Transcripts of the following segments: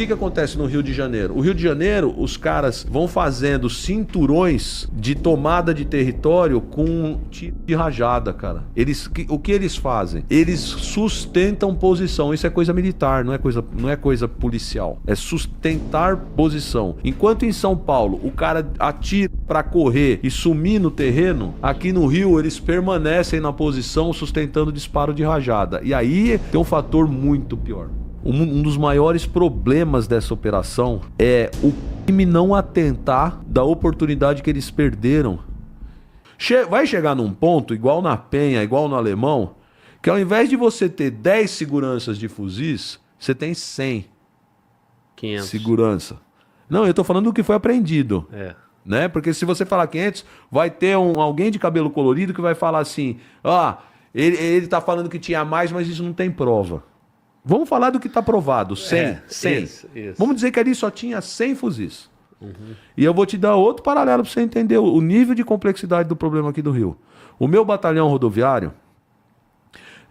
que acontece no Rio de Janeiro? O Rio de Janeiro, os caras vão fazendo cinturões de tomada de território com tiro de rajada, cara. O que eles fazem? Eles sustentam posição. Isso é coisa militar, não é coisa policial. É sustentar posição. Enquanto em São Paulo o cara atira pra correr e sumir no terreno, aqui no Rio eles permanecem na posição sustentando disparo de rajada. E aí tem um fator muito pior. Um dos maiores problemas dessa operação é o crime não atentar da oportunidade que eles perderam. Vai chegar num ponto, igual na Penha, igual no Alemão, que ao invés de você ter 10 seguranças de fuzis, você tem 100 500. segurança. Não, eu tô falando do que foi apreendido. Né? Porque se você falar 500, vai ter alguém de cabelo colorido que vai falar assim, ele tá falando que tinha mais, mas isso não tem prova. Vamos falar do que está provado, 100. Isso. Vamos dizer que ali só tinha 100 fuzis. E eu vou te dar outro paralelo para você entender o nível de complexidade do problema aqui do Rio. O meu batalhão rodoviário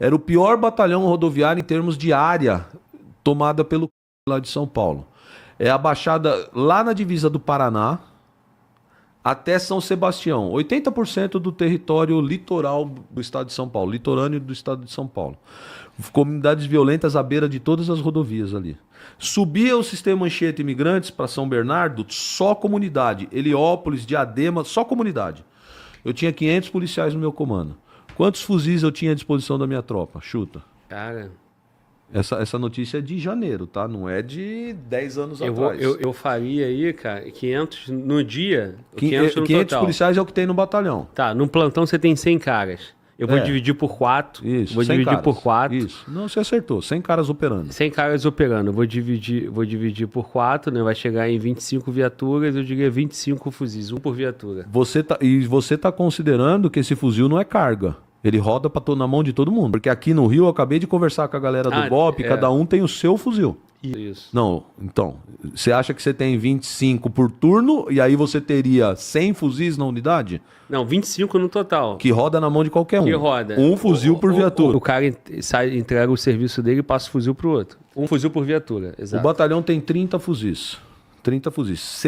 era o pior batalhão rodoviário em termos de área tomada pelo lá de São Paulo. É a Baixada lá na divisa do Paraná até São Sebastião. 80% do território litoral do estado de São Paulo, litorâneo do estado de São Paulo. Comunidades violentas à beira de todas as rodovias ali. Subia o sistema Anchieta Imigrantes para São Bernardo, só comunidade. Heliópolis, Diadema, só comunidade. Eu tinha 500 policiais no meu comando. Quantos fuzis eu tinha à disposição da minha tropa? Chuta. Cara... Essa notícia é de janeiro, tá? Não é de 10 anos atrás. Eu faria aí, cara, 500 no dia, 500 no total. policiais é o que tem no batalhão. Tá, no plantão você tem 100 caras. Eu vou dividir por 4. Isso, vou dividir caras. por 4. Isso. Não, você acertou. 100 caras operando. 100 caras operando. Eu vou dividir por 4, né? Vai chegar em 25 viaturas, eu diria 25 fuzis, um por viatura. Você tá considerando que esse fuzil não é carga. Ele roda na mão de todo mundo. Porque aqui no Rio eu acabei de conversar com a galera do BOP, cada um tem o seu fuzil. Isso. Não, então, você acha que você tem 25 por turno e aí você teria 100 fuzis na unidade? Não, 25 no total. Que roda na mão de qualquer um. Que roda. Um fuzil por viatura. O cara entrega o serviço dele e passa o fuzil pro outro. Um fuzil por viatura, exato. O batalhão tem 30 fuzis. 30 fuzis.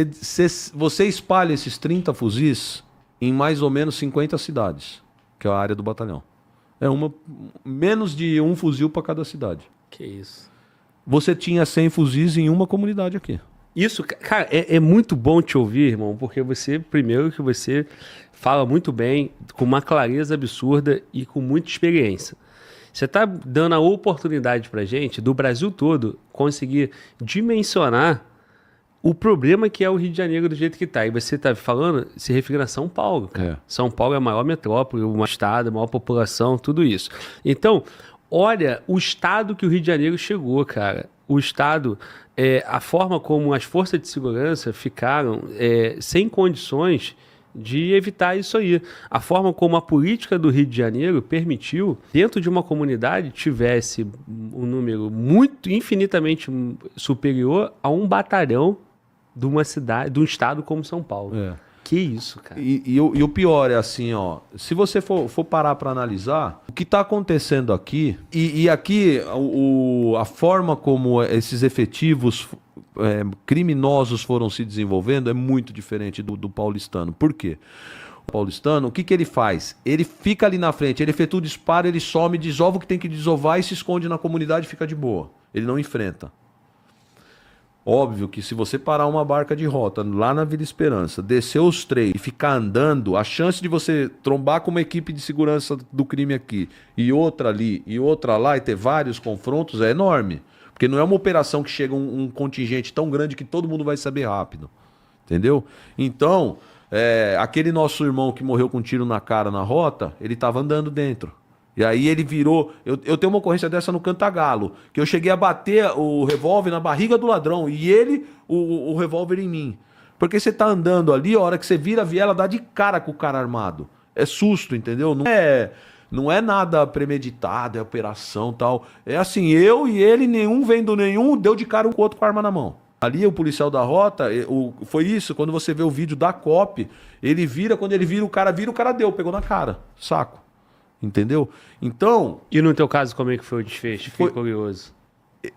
Você espalha esses 30 fuzis em mais ou menos 50 cidades, que é a área do batalhão. É menos de um fuzil para cada cidade. Que isso. Você tinha 100 fuzis em uma comunidade aqui. Isso, cara, é muito bom te ouvir, irmão, porque primeiro que você fala muito bem, com uma clareza absurda e com muita experiência. Você está dando a oportunidade pra gente, do Brasil todo, conseguir dimensionar o problema que é o Rio de Janeiro do jeito que está. E você está falando, se referindo a São Paulo, cara. São Paulo é a maior metrópole, o maior estado, a maior população, tudo isso. Então, olha o estado que o Rio de Janeiro chegou, cara. O estado, a forma como as forças de segurança ficaram sem condições de evitar isso aí. A forma como a política do Rio de Janeiro permitiu, dentro de uma comunidade, tivesse um número infinitamente superior a um batalhão de uma cidade, de um estado como São Paulo. Que isso, cara. E o pior é assim, ó, se você for parar para analisar, o que está acontecendo aqui, e aqui a forma como esses efetivos criminosos foram se desenvolvendo é muito diferente do paulistano. Por quê? O paulistano, o que ele faz? Ele fica ali na frente, ele efetua o disparo, ele some, desova o que tem que desovar e se esconde na comunidade e fica de boa. Ele não enfrenta. Óbvio que se você parar uma barca de rota lá na Vila Esperança, descer os três e ficar andando, a chance de você trombar com uma equipe de segurança do crime aqui e outra ali e outra lá e ter vários confrontos é enorme. Porque não é uma operação que chega um contingente tão grande que todo mundo vai saber rápido. Entendeu? Então, aquele nosso irmão que morreu com um tiro na cara na rota, ele estava andando dentro. E aí ele virou... Eu tenho uma ocorrência dessa no Cantagalo, que eu cheguei a bater o revólver na barriga do ladrão e ele, o revólver em mim. Porque você tá andando ali, a hora que você vira a viela, dá de cara com o cara armado. É susto, entendeu? Não é nada premeditado, é operação e tal. É assim, eu e ele, nenhum vendo nenhum, deu de cara um com o outro com a arma na mão. Ali o policial da rota, foi isso, quando você vê o vídeo da COP, ele vira, quando ele vira, o cara deu, pegou na cara, saco. Entendeu? Então... E no teu caso, como é que foi o desfecho? Fiquei curioso.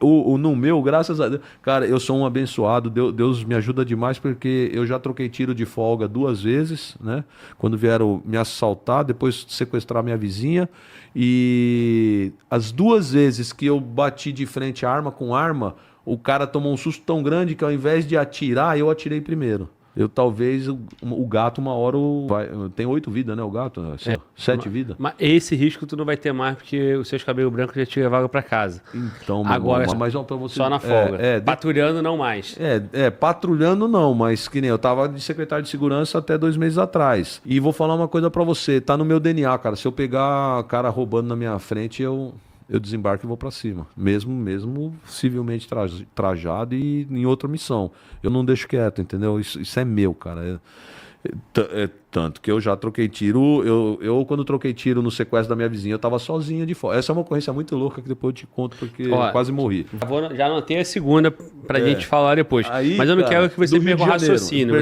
No meu, graças a Deus, cara, eu sou um abençoado, Deus me ajuda demais porque eu já troquei tiro de folga 2 vezes, né? Quando vieram me assaltar, depois sequestrar minha vizinha. E as 2 vezes que eu bati de frente arma com arma, o cara tomou um susto tão grande que ao invés de atirar, eu atirei primeiro. Eu talvez, o gato uma hora tem 8 vidas, né? O gato, 7 vidas. Mas esse risco tu não vai ter mais porque os seus cabelos brancos já te levaram pra casa. Então, agora mas pra você, só na folga. Patrulhando não mais. Patrulhando não, mas que nem eu tava de secretário de segurança até 2 meses atrás. E vou falar uma coisa pra você, tá no meu DNA, cara. Se eu pegar cara roubando na minha frente, eu desembarco e vou pra cima. Mesmo civilmente trajado e em outra missão. Eu não deixo quieto, entendeu? Isso é meu, cara. Tanto que eu já troquei tiro. Eu, quando troquei tiro no sequestro da minha vizinha, eu tava sozinho de fora. Essa é uma ocorrência muito louca que depois eu te conto, porque eu quase morri. Já anotei a segunda pra gente falar depois. Aí, mas eu não cara, quero que você perca o raciocínio.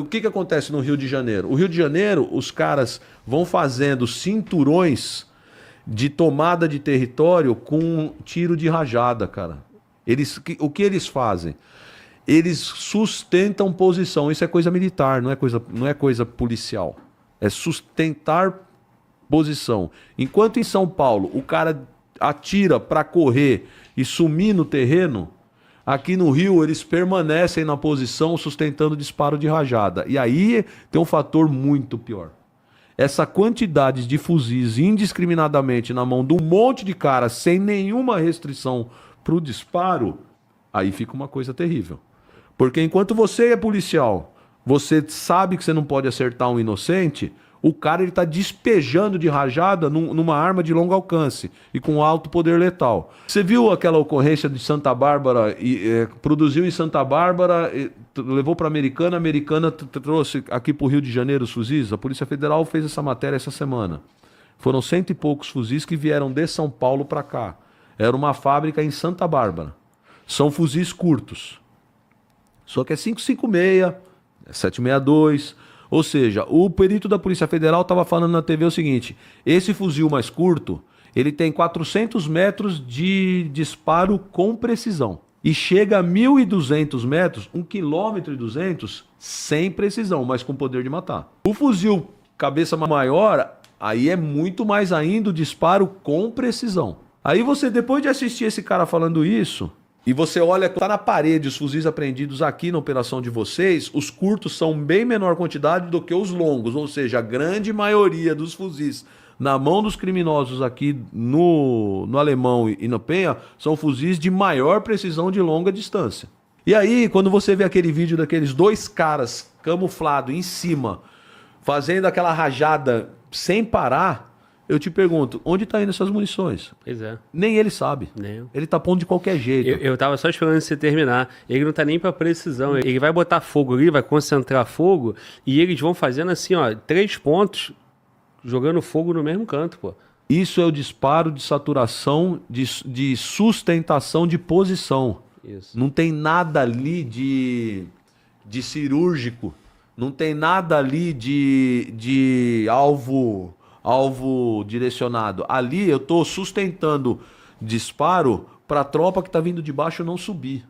O que acontece no Rio de Janeiro? O Rio de Janeiro, os caras vão fazendo cinturões de tomada de território com tiro de rajada, cara. O que eles fazem? Eles sustentam posição. Isso é coisa militar, não é coisa policial. É sustentar posição. Enquanto em São Paulo o cara atira para correr e sumir no terreno, aqui no Rio eles permanecem na posição sustentando disparo de rajada. E aí tem um fator muito pior. Essa quantidade de fuzis indiscriminadamente na mão de um monte de cara sem nenhuma restrição para o disparo, aí fica uma coisa terrível. Porque enquanto você é policial, você sabe que você não pode acertar um inocente, o cara está despejando de rajada numa arma de longo alcance e com alto poder letal. Você viu aquela ocorrência de Santa Bárbara, produziu em Santa Bárbara, levou para a Americana trouxe aqui para o Rio de Janeiro os fuzis? A Polícia Federal fez essa matéria essa semana. Foram 100 e poucos fuzis que vieram de São Paulo para cá. Era uma fábrica em Santa Bárbara. São fuzis curtos. Só que é 5,56, é 7,62... Ou seja, o perito da Polícia Federal estava falando na TV o seguinte: esse fuzil mais curto, ele tem 400 metros de disparo com precisão. E chega a 1.200 metros, 1,2 km sem precisão, mas com poder de matar. O fuzil cabeça maior, aí é muito mais ainda o disparo com precisão. Aí você, depois de assistir esse cara falando isso, e você olha, tá na parede os fuzis apreendidos aqui na operação de vocês, os curtos são bem menor quantidade do que os longos, ou seja, a grande maioria dos fuzis na mão dos criminosos aqui no Alemão e no Penha são fuzis de maior precisão de longa distância. E aí, quando você vê aquele vídeo daqueles 2 caras camuflados em cima, fazendo aquela rajada sem parar, eu te pergunto, onde tá indo essas munições? Pois é. Nem ele sabe. Nem. Ele tá pondo de qualquer jeito. Eu tava só esperando você terminar. Ele não tá nem pra precisão. Ele vai botar fogo ali, vai concentrar fogo, e eles vão fazendo assim, 3 pontos, jogando fogo no mesmo canto, pô. Isso é o disparo de saturação, de sustentação de posição. Isso. Não tem nada ali de cirúrgico. Não tem nada ali de alvo direcionado. Ali eu estou sustentando disparo para a tropa que está vindo de baixo não subir.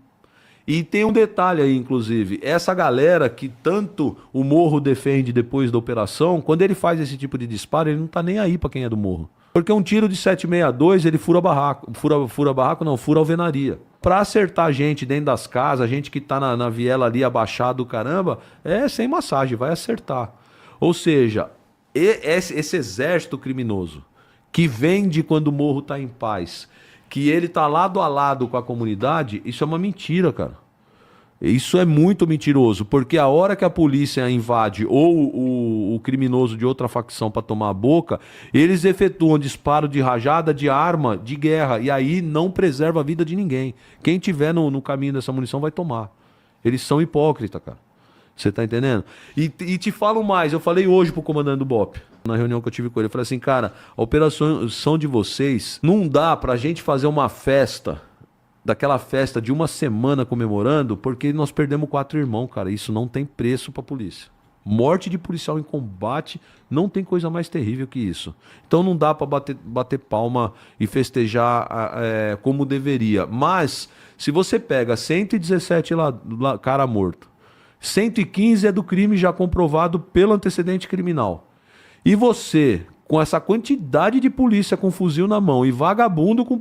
E tem um detalhe aí, inclusive. Essa galera que tanto o Morro defende depois da operação, quando ele faz esse tipo de disparo, ele não está nem aí para quem é do Morro. Porque um tiro de 7,62, ele fura barraco. Fura barraco não, fura alvenaria. Para acertar a gente dentro das casas, a gente que está na viela ali abaixado, caramba, é sem massagem, vai acertar. Ou seja, esse exército criminoso que vende quando o morro está em paz, que ele está lado a lado com a comunidade, isso é uma mentira, cara. Isso é muito mentiroso, porque a hora que a polícia invade ou o criminoso de outra facção para tomar a boca, eles efetuam disparo de rajada de arma de guerra, e aí não preserva a vida de ninguém. Quem tiver no caminho dessa munição vai tomar. Eles são hipócritas, cara. Você tá entendendo? E te falo mais, eu falei hoje pro comandante do BOPE, na reunião que eu tive com ele, eu falei assim, cara, a operação de vocês, não dá pra gente fazer uma festa, daquela festa de uma semana comemorando, porque nós perdemos 4 irmãos, cara, isso não tem preço pra polícia. Morte de policial em combate não tem coisa mais terrível que isso. Então não dá para bater palma e festejar como deveria. Mas se você pega 117 cara morto, 115 é do crime já comprovado pelo antecedente criminal. E você, com essa quantidade de polícia com fuzil na mão e vagabundo com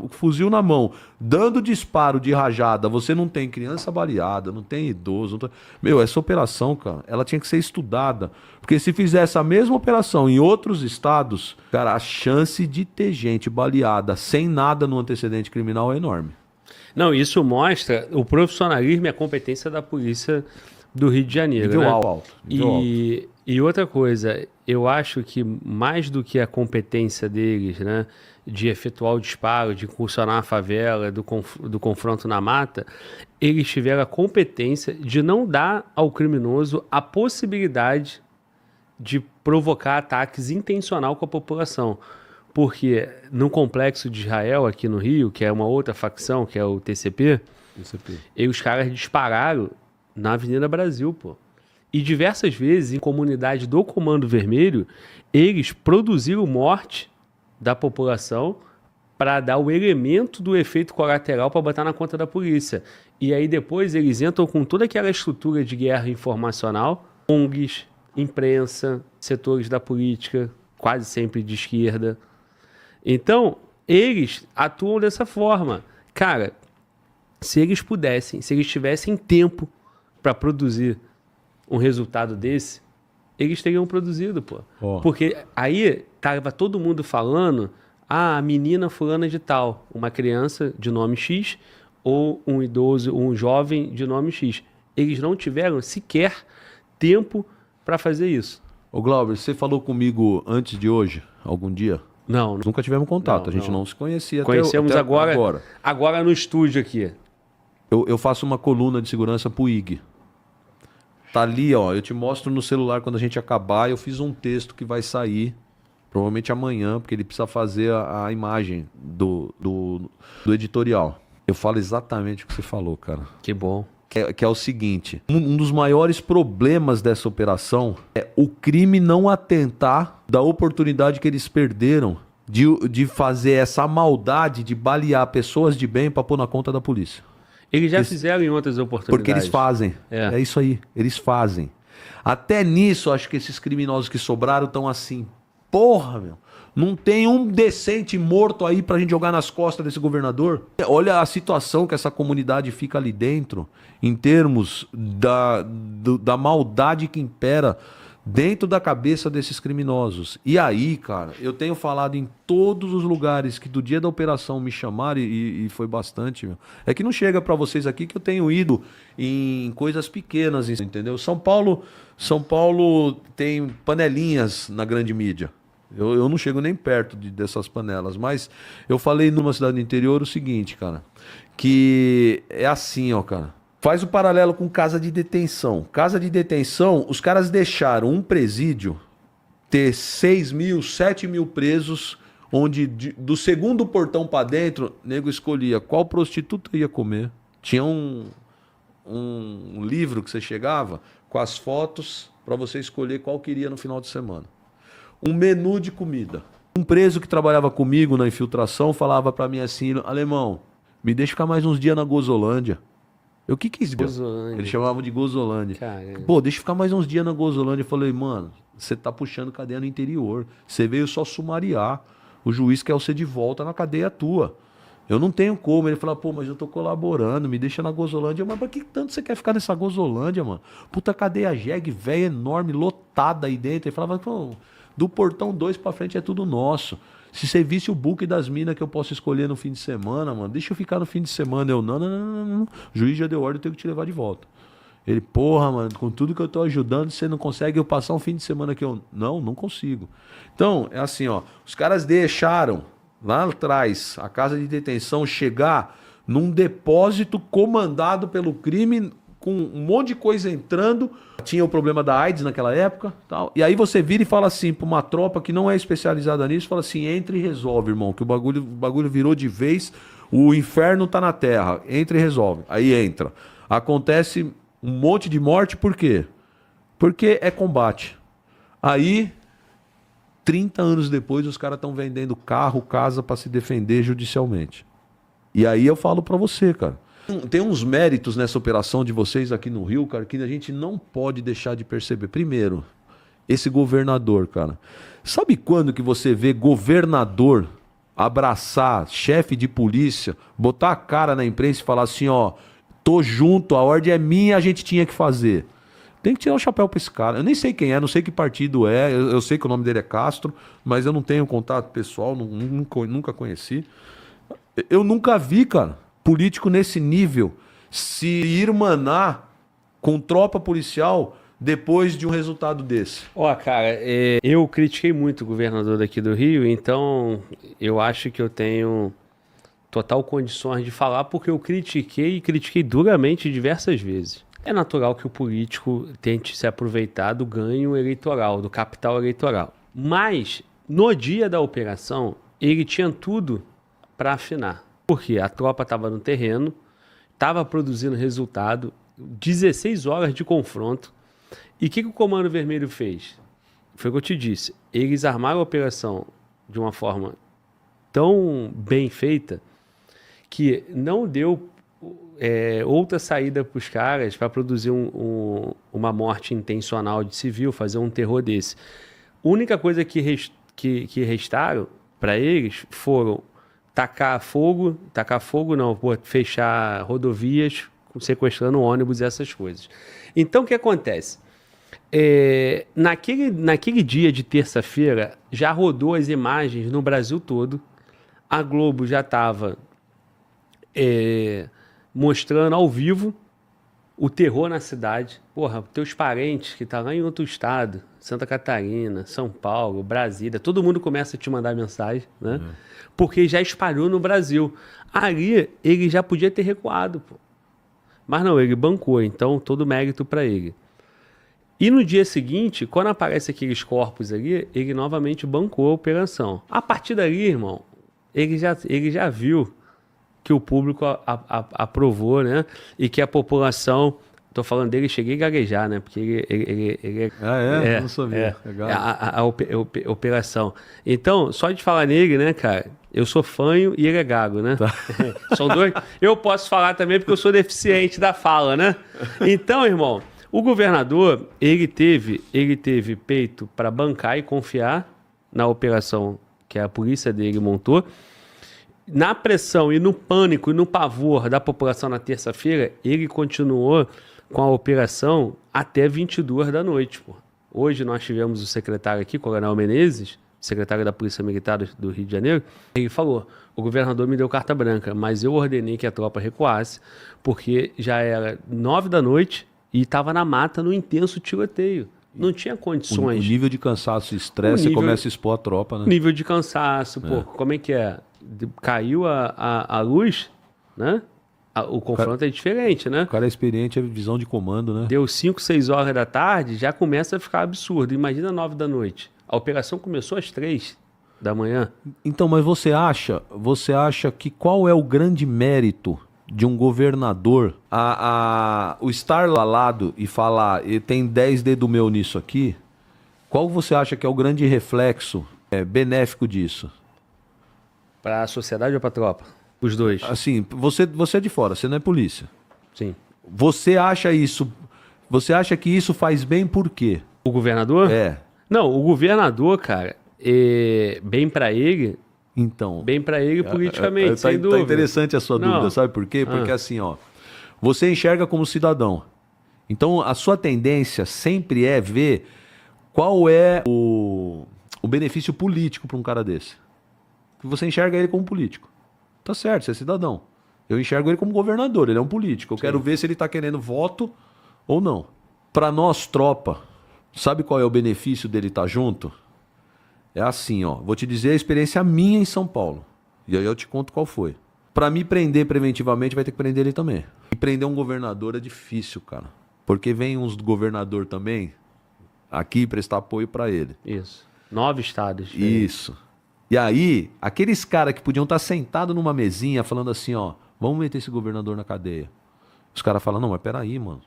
fuzil na mão, dando disparo de rajada, você não tem criança baleada, não tem idoso. Não tem... Meu, essa operação, cara, ela tinha que ser estudada. Porque se fizesse a mesma operação em outros estados, cara, a chance de ter gente baleada sem nada no antecedente criminal é enorme. Não, isso mostra o profissionalismo e a competência da polícia do Rio de Janeiro. Nível né? alto. E outra coisa, eu acho que mais do que a competência deles, né, de efetuar o disparo, de incursionar a favela, do confronto na mata, eles tiveram a competência de não dar ao criminoso a possibilidade de provocar ataques intencional com a população. Porque no Complexo de Israel, aqui no Rio, que é uma outra facção, que é o TCP, e os caras dispararam na Avenida Brasil, pô. E diversas vezes, em comunidade do Comando Vermelho, eles produziram morte da população para dar o elemento do efeito colateral para botar na conta da polícia. E aí depois eles entram com toda aquela estrutura de guerra informacional, ONGs, imprensa, setores da política, quase sempre de esquerda. Então, eles atuam dessa forma. Cara, se eles pudessem, se eles tivessem tempo para produzir um resultado desse, eles teriam produzido, pô. Oh. Porque aí tava todo mundo falando, a menina fulana de tal, uma criança de nome X, ou um idoso, um jovem de nome X. Eles não tiveram sequer tempo para fazer isso. Ô Glauber, você falou comigo antes de hoje, algum dia? Não. Nunca tivemos contato, a gente não se conhecia. Conhecemos até agora no estúdio aqui. Eu faço uma coluna de segurança pro IG. Tá ali, ó, eu te mostro no celular quando a gente acabar. Eu fiz um texto que vai sair, provavelmente amanhã, porque ele precisa fazer a imagem do editorial. Eu falo exatamente o que você falou, cara. Que bom. Que é o seguinte, um dos maiores problemas dessa operação é o crime não atentar da oportunidade que eles perderam de fazer essa maldade de balear pessoas de bem para pôr na conta da polícia. Eles já fizeram em outras oportunidades. Porque eles fazem. É isso aí. Eles fazem. Até nisso, acho que esses criminosos que sobraram estão assim. Porra, meu. Não tem um decente morto aí pra gente jogar nas costas desse governador? Olha a situação que essa comunidade fica ali dentro, em termos da maldade que impera dentro da cabeça desses criminosos. E aí, cara, eu tenho falado em todos os lugares que do dia da operação me chamaram, e foi bastante, meu. É que não chega pra vocês aqui que eu tenho ido em coisas pequenas, entendeu? São Paulo tem panelinhas na grande mídia. Eu não chego nem perto dessas panelas, mas eu falei numa cidade do interior o seguinte, cara, que é assim, ó, cara. Faz o paralelo com casa de detenção. Casa de detenção, os caras deixaram um presídio ter 6 mil, 7 mil presos, onde do segundo portão pra dentro, o nego escolhia qual prostituta ia comer. Tinha um livro que você chegava com as fotos pra você escolher qual queria no final de semana. Um menu de comida. Um preso que trabalhava comigo na infiltração falava pra mim assim, alemão, me deixa ficar mais uns dias na Gozolândia. O que é isso? Gozolândia. Eles chamavam de Gozolândia. Caramba. Pô, deixa eu ficar mais uns dias na Gozolândia. Eu falei, mano, você tá puxando cadeia no interior. Você veio só sumariar. O juiz quer você de volta na cadeia tua. Eu não tenho como. Ele falou, pô, mas eu tô colaborando, me deixa na Gozolândia. Mas pra que tanto você quer ficar nessa Gozolândia, mano? Puta cadeia jegue, velha, enorme, lotada aí dentro. Ele falava, pô, do portão 2 pra frente é tudo nosso. Se você visse o book das minas que eu posso escolher no fim de semana, mano, deixa eu ficar no fim de semana. Eu, não. O juiz já deu ordem, eu tenho que te levar de volta. Ele, porra, mano, com tudo que eu tô ajudando, você não consegue eu passar um fim de semana que eu... Não consigo. Então, é assim, ó, os caras deixaram lá atrás a casa de detenção chegar num depósito comandado pelo crime, com um monte de coisa entrando. Tinha o problema da AIDS naquela época, tal. E aí você vira e fala assim para uma tropa que não é especializada nisso, fala assim, entra e resolve, irmão, que o bagulho virou de vez, o inferno tá na terra, entra e resolve. Aí entra. Acontece um monte de morte, por quê? Porque é combate. Aí, 30 anos depois, os caras estão vendendo carro, casa para se defender judicialmente. E aí eu falo para você, cara. Tem uns méritos nessa operação de vocês aqui no Rio, cara, que a gente não pode deixar de perceber. Primeiro, esse governador, cara. Sabe quando que você vê governador abraçar chefe de polícia, botar a cara na imprensa e falar assim, ó, tô junto, a ordem é minha, a gente tinha que fazer. Tem que tirar o chapéu pra esse cara. Eu nem sei quem é, não sei que partido é, eu sei que o nome dele é Castro, mas eu não tenho contato pessoal, nunca conheci. Eu nunca vi, cara, político nesse nível se irmanar com tropa policial depois de um resultado desse. Ó, cara, eu critiquei muito o governador daqui do Rio, então eu acho que eu tenho total condições de falar, porque eu critiquei duramente diversas vezes. É natural que o político tente se aproveitar do ganho eleitoral, do capital eleitoral. Mas, no dia da operação, ele tinha tudo para afinar. Porque a tropa estava no terreno, estava produzindo resultado, 16 horas de confronto. E o que o Comando Vermelho fez? Foi o que eu te disse. Eles armaram a operação de uma forma tão bem feita que não deu outra saída para os caras para produzir uma morte intencional de civil, fazer um terror desse. A única coisa que restaram para eles foram fechar rodovias, sequestrando ônibus e essas coisas. Então, o que acontece? Naquele dia de terça-feira, já rodou as imagens no Brasil todo. A Globo já estava mostrando ao vivo o terror na cidade. Porra, teus parentes que estão lá em outro estado, Santa Catarina, São Paulo, Brasília, todo mundo começa a te mandar mensagem, né? Porque já espalhou no Brasil. Ali, ele já podia ter recuado, pô. Mas não, ele bancou, então todo mérito para ele. E no dia seguinte, quando aparece aqueles corpos ali, ele novamente bancou a operação. A partir dali, irmão, ele já viu que o público aprovou, né? E que a população... Tô falando dele, cheguei a gaguejar, né? Porque ele Não sabia. Legal. A operação. Então, só de falar nele, né, cara? Eu sou fanho e ele é gago, né? Tá. São dois. Eu posso falar também porque eu sou deficiente da fala, né? Então, irmão, o governador, ele teve peito para bancar e confiar na operação que a polícia dele montou. Na pressão e no pânico e no pavor da população na terça-feira, ele continuou com a operação até 22 da noite. Pô. Hoje nós tivemos o secretário aqui, Coronel Menezes, secretário da Polícia Militar do Rio de Janeiro, ele falou, o governador me deu carta branca, mas eu ordenei que a tropa recuasse, porque já era 9 da noite e estava na mata no intenso tiroteio. Não tinha condições. O nível de cansaço e estresse, você começa a expor a tropa, né? Nível de cansaço, pô, como é que é? Caiu a luz, né? O confronto é diferente, né? O cara é experiente, é visão de comando, né? Deu 5, 6 horas da tarde, já começa a ficar absurdo. Imagina 9 da noite. A operação começou às 3 da manhã. Então, mas você acha que qual é o grande mérito de um governador o estar lá lado e falar, tem 10 dedos meu nisso aqui, qual você acha que é o grande reflexo benéfico disso? Para a sociedade ou para a tropa? Os dois. Assim, você é de fora, você não é polícia. Sim. Você acha que isso faz bem por quê? O governador? Não, o governador, cara, bem para ele... Então... Bem para ele politicamente, sem dúvida. Tá interessante a sua dúvida, sabe por quê? Porque assim, ó, você enxerga como cidadão. Então, a sua tendência sempre é ver qual é o benefício político para um cara desse. Você enxerga ele como político. Tá certo, você é cidadão. Eu enxergo ele como governador, ele é um político. Eu quero ver se ele tá querendo voto ou não. Para nós, tropa, sabe qual é o benefício dele estar junto? É assim, ó. Vou te dizer a experiência minha em São Paulo. E aí eu te conto qual foi. Para me prender preventivamente, vai ter que prender ele também. E prender um governador é difícil, cara. Porque vem uns governador também aqui prestar apoio para ele. Isso. 9 estados. Isso. E aí, aqueles caras que podiam estar sentados numa mesinha falando assim, ó, vamos meter esse governador na cadeia. Os caras falam, não, mas peraí, mano.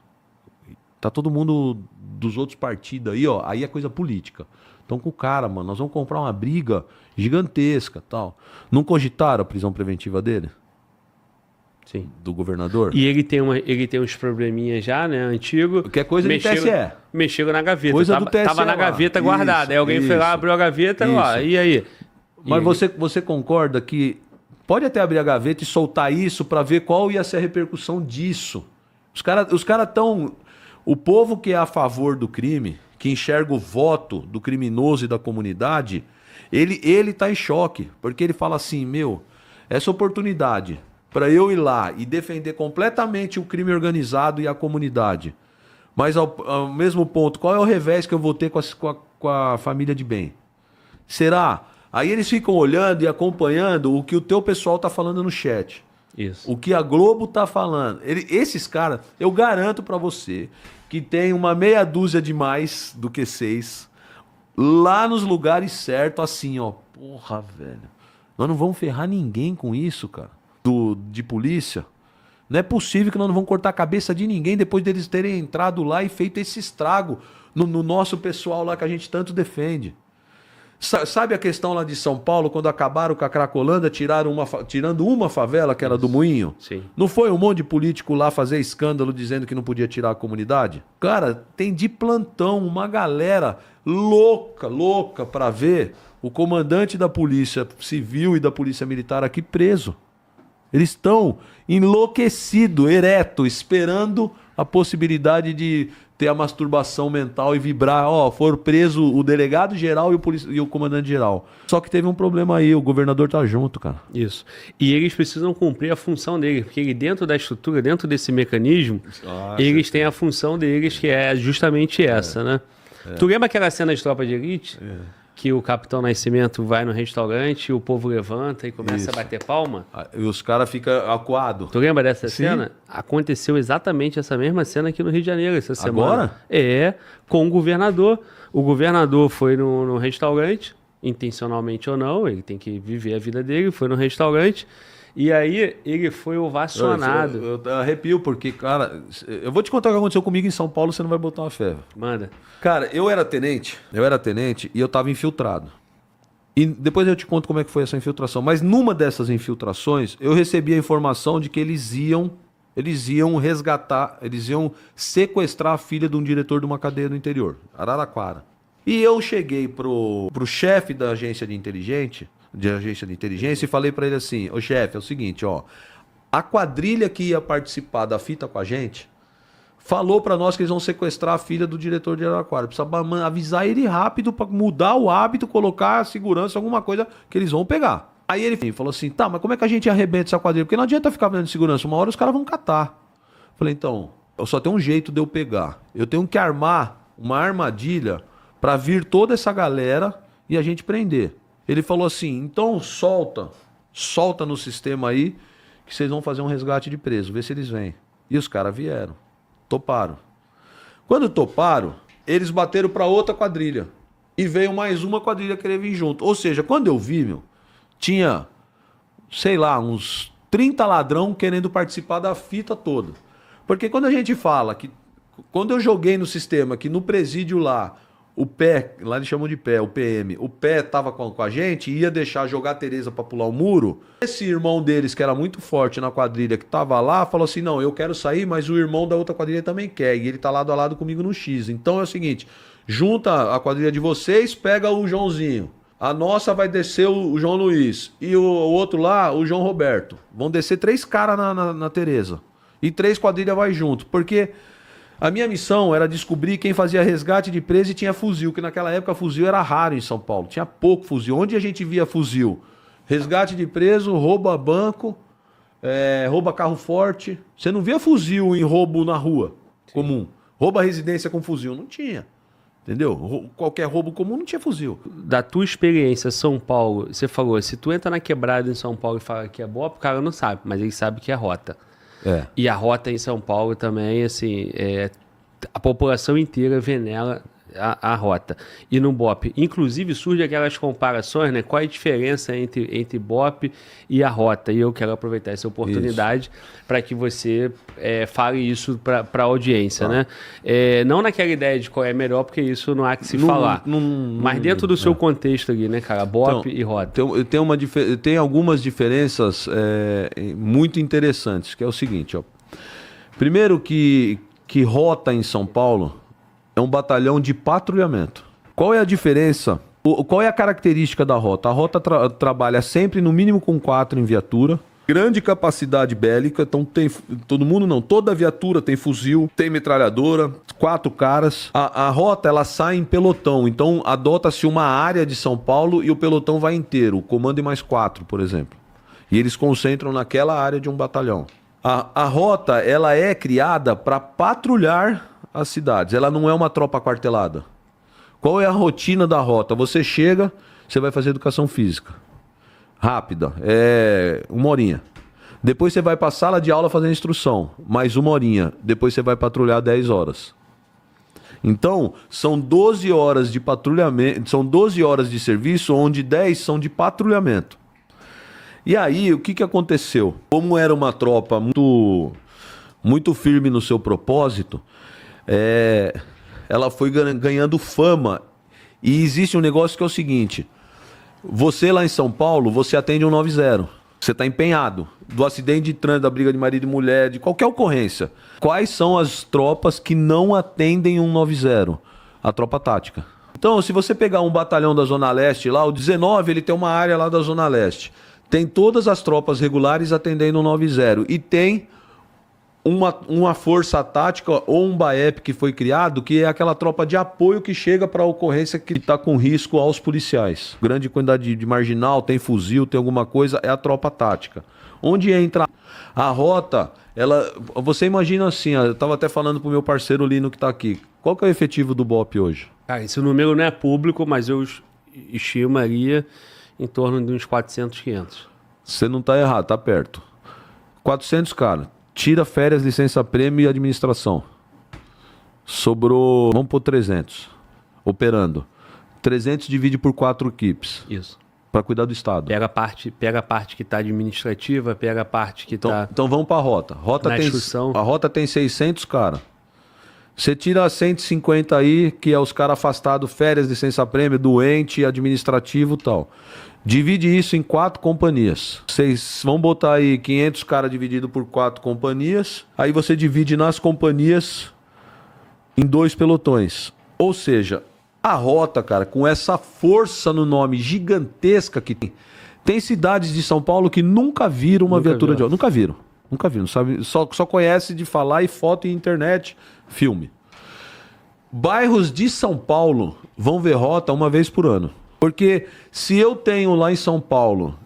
Tá todo mundo dos outros partidos aí, ó. Aí é coisa política. Então com o cara, mano, nós vamos comprar uma briga gigantesca, tal. Não cogitaram a prisão preventiva dele? Sim. Do governador? E ele tem uns probleminhas já, né? Antigo. Que é coisa do TSE. Mexeram na gaveta. Coisa do TSE tava na lá. gaveta guardada. Isso, Aí alguém foi lá, abriu a gaveta, ó, e aí? Mas você concorda que pode até abrir a gaveta e soltar isso para ver qual ia ser a repercussão disso? Os cara tão... O povo que é a favor do crime, que enxerga o voto do criminoso e da comunidade, ele tá em choque, porque ele fala assim, meu, essa oportunidade para eu ir lá e defender completamente o crime organizado e a comunidade, mas ao mesmo ponto, qual é o revés que eu vou ter com a família de bem? Será? Aí eles ficam olhando e acompanhando o que o teu pessoal tá falando no chat. Isso. O que a Globo tá falando. Esses caras, eu garanto pra você que tem uma meia dúzia de mais do que 6 lá nos lugares certos, assim, ó. Porra, velho. Nós não vamos ferrar ninguém com isso, cara. De polícia. Não é possível que nós não vamos cortar a cabeça de ninguém depois deles terem entrado lá e feito esse estrago no nosso pessoal lá que a gente tanto defende. Sabe a questão lá de São Paulo, quando acabaram com a Cracolândia, tirando uma favela, que era do Moinho? Sim. Não foi um monte de político lá fazer escândalo dizendo que não podia tirar a comunidade? Cara, tem de plantão uma galera louca pra ver o comandante da Polícia Civil e da Polícia Militar aqui preso. Eles estão enlouquecidos, ereto, esperando a possibilidade de ter a masturbação mental e vibrar. Ó, foram presos o delegado geral e o comandante geral. Só que teve um problema aí, o governador tá junto, cara. Isso. E eles precisam cumprir a função deles, porque ele, dentro da estrutura, dentro desse mecanismo, eles têm a função deles, que é justamente essa, né? Tu lembra aquela cena de Tropa de Elite? Que o Capitão Nascimento vai no restaurante, o povo levanta e começa a bater palma? E os caras ficam acuados. Tu lembra dessa Sim. cena? Aconteceu exatamente essa mesma cena aqui no Rio de Janeiro essa semana. Agora? É, com o governador. O governador foi no restaurante, intencionalmente ou não, ele tem que viver a vida dele, foi no restaurante, e aí ele foi ovacionado. Eu arrepio, porque, cara, eu vou te contar o que aconteceu comigo em São Paulo, você não vai botar uma fé. Manda. Cara, eu era tenente e eu tava infiltrado. E depois eu te conto como é que foi essa infiltração. Mas numa dessas infiltrações, eu recebi a informação de que eles iam resgatar, eles iam sequestrar a filha de um diretor de uma cadeia do interior, Araraquara. E eu cheguei pro chefe da agência de inteligência e falei pra ele assim, ô chefe, é o seguinte, ó, a quadrilha que ia participar da fita com a gente falou pra nós que eles vão sequestrar a filha do diretor de Araraquara. Precisa avisar ele rápido pra mudar o hábito, colocar a segurança, alguma coisa que eles vão pegar. Aí ele falou assim, tá, mas como é que a gente arrebenta essa quadrilha? Porque não adianta ficar vendo segurança, uma hora os caras vão catar. Falei, então, só tem um jeito de eu pegar. Eu tenho que armar uma armadilha pra vir toda essa galera e a gente prender. Ele falou assim, então solta no sistema aí que vocês vão fazer um resgate de preso, vê se eles vêm. E os caras vieram, toparam. Quando toparam, eles bateram pra outra quadrilha. E veio mais uma quadrilha querer vir junto. Ou seja, quando eu vi, tinha, sei lá, uns 30 ladrão querendo participar da fita toda. Porque quando a gente fala que, quando eu joguei no sistema que no presídio lá, o pé, lá eles chamam de pé, o PM, o pé tava com a gente e ia deixar jogar a Tereza pra pular o muro. Esse irmão deles, que era muito forte na quadrilha, que tava lá, falou assim, não, eu quero sair, mas o irmão da outra quadrilha também quer. E ele tá lado a lado comigo no X. Então é o seguinte, junta a quadrilha de vocês, pega o Joãozinho. A nossa vai descer o João Luiz. E o outro lá, o João Roberto. Vão descer 3 caras na Tereza. E 3 quadrilhas vai junto. Porque a minha missão era descobrir quem fazia resgate de preso e tinha fuzil. Que naquela época fuzil era raro em São Paulo. Tinha pouco fuzil. Onde a gente via fuzil? Resgate de preso, rouba banco, rouba carro forte. Você não via fuzil em roubo na rua comum. Rouba residência com fuzil. Não tinha. Entendeu? Qualquer roubo comum não tinha fuzil. Da tua experiência, São Paulo, você falou, se tu entra na quebrada em São Paulo e fala que é boa, o cara não sabe, mas ele sabe que é rota. E a rota em São Paulo também, assim, a população inteira venera a rota. E no BOP, inclusive, surge aquelas comparações, né? Qual é a diferença entre BOP e a rota? E eu quero aproveitar essa oportunidade para que você fale isso para a audiência, né? Não naquela ideia de qual é melhor, porque isso não há que se falar. Mas dentro do seu contexto ali, né, cara? BOP e rota. Tem algumas diferenças muito interessantes, que é o seguinte, ó. Primeiro que rota em São Paulo é um batalhão de patrulhamento. Qual é a diferença? Qual é a característica da rota? A rota trabalha sempre no mínimo com 4 em viatura. Grande capacidade bélica, então tem todo mundo não, toda viatura tem fuzil, tem metralhadora, 4 caras. A rota ela sai em pelotão, então adota-se uma área de São Paulo e o pelotão vai inteiro, o comando e mais 4, por exemplo. E eles concentram naquela área de um batalhão. A rota ela é criada para patrulhar as cidades, ela não é uma tropa quartelada. Qual é a rotina da rota? Você chega, você vai fazer educação física. Rápida, 1 horinha. Depois você vai para a sala de aula fazer instrução, mais 1 horinha. Depois você vai patrulhar 10 horas. Então, são 12 horas de patrulhamento, são 12 horas de serviço, onde 10 são de patrulhamento. E aí, o que aconteceu? Como era uma tropa muito firme no seu propósito, ela foi ganhando fama. E existe um negócio que é o seguinte: você lá em São Paulo, você atende 190. Você está empenhado. Do acidente de trânsito, da briga de marido e mulher, de qualquer ocorrência. Quais são as tropas que não atendem 190? A tropa tática. Então, se você pegar um batalhão da Zona Leste lá, o 19, ele tem uma área lá da Zona Leste. Tem todas as tropas regulares atendendo 190. E tem uma força tática ou um BAEP que foi criado, que é aquela tropa de apoio que chega para a ocorrência que está com risco aos policiais. Grande quantidade de marginal, tem fuzil, tem alguma coisa, é a tropa tática. Onde entra a rota, você imagina assim, eu estava até falando para o meu parceiro Lino que está aqui, qual que é o efetivo do BOP hoje? Esse número não é público, mas eu estimaria em torno de uns 400, 500. Você não está errado, está perto. 400, cara. Tira férias, licença-prêmio e administração. Sobrou, vamos por 300. Operando. 300 divide por 4 equipes. Isso. Para cuidar do Estado. Pega a parte que está administrativa, pega a parte que está... Então vamos para a rota. A rota tem 600, cara. Você tira 150 aí, que é os caras afastados, férias, licença-prêmio, doente, administrativo e tal. Divide isso em 4 companhias. Vocês vão botar aí 500 caras dividido por 4 companhias. Aí você divide nas companhias em 2 pelotões. Ou seja, a rota, cara, com essa força no nome gigantesca que tem. Tem cidades de São Paulo que nunca viram uma viatura de rota. Nunca viram. Nunca viram. Sabe? Só conhece de falar e foto e internet, filme. Bairros de São Paulo vão ver rota uma vez por ano. Porque se eu tenho lá em São Paulo